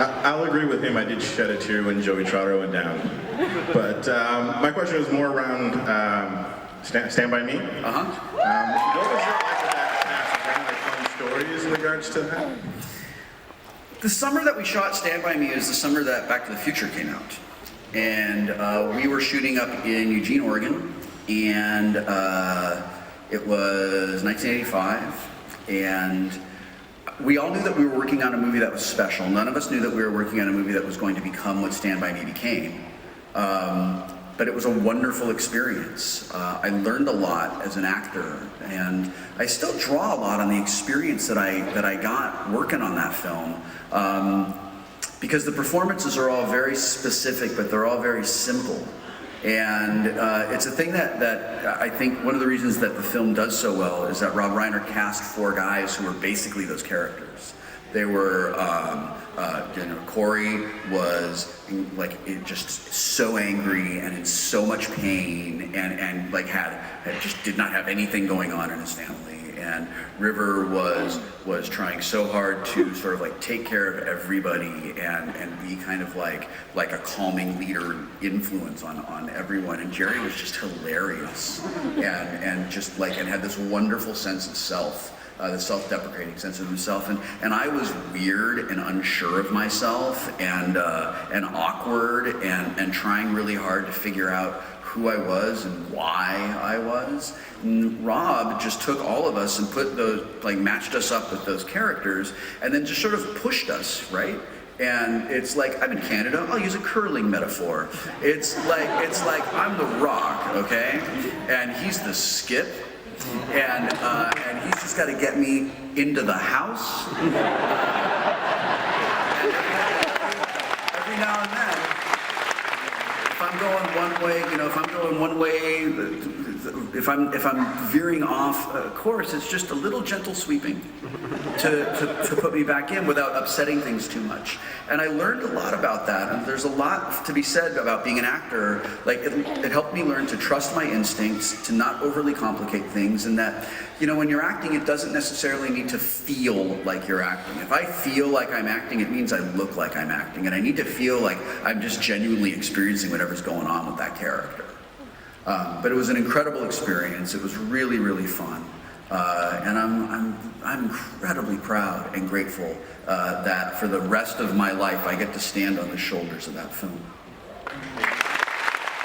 I'll agree with him. I did shed a tear when Joey Trotter went down. But my question was more around Stand By Me. What was it like with that cast? Any fun stories in regards to that? The summer that we shot Stand By Me is the summer that Back to the Future came out. And we were shooting up in Eugene, Oregon, and it was 1985, and we all knew that we were working on a movie that was special. None of us knew that we were working on a movie that was going to become what Stand By Me became. But it was a wonderful experience. I learned a lot as an actor, and I still draw a lot on the experience that I got working on that film. Because the performances are all very specific, but they're all very simple. And it's a thing that I think one of the reasons that the film does so well is that Rob Reiner cast 4 guys who were basically those characters. They were, Corey was just so angry and in so much pain, and just did not have anything going on in his family. And River was trying so hard to sort of take care of everybody and be kind of like a calming leader influence on everyone. And Jerry was just hilarious and just and had this wonderful sense of self. The self-deprecating sense of himself, and I was weird and unsure of myself and awkward and trying really hard to figure out who I was and why I was. And Rob just took all of us and put those, matched us up with those characters, and then just sort of pushed us, right? And it's I'm in Canada, I'll use a curling metaphor. It's like I'm the Rock, okay? And he's the Skip. And he's just got to get me into the house. And every now and then, if I'm going one way, if I'm veering off course, it's just a little gentle sweeping to put me back in without upsetting things too much. And I learned a lot about that, and there's a lot to be said about being an actor. It helped me learn to trust my instincts, to not overly complicate things, and that, when you're acting, it doesn't necessarily need to feel like you're acting. If I feel like I'm acting, it means I look like I'm acting, and I need to feel like I'm just genuinely experiencing whatever's going on with that character. But it was an incredible experience. It was really, really fun. And I'm incredibly proud and grateful that for the rest of my life I get to stand on the shoulders of that film.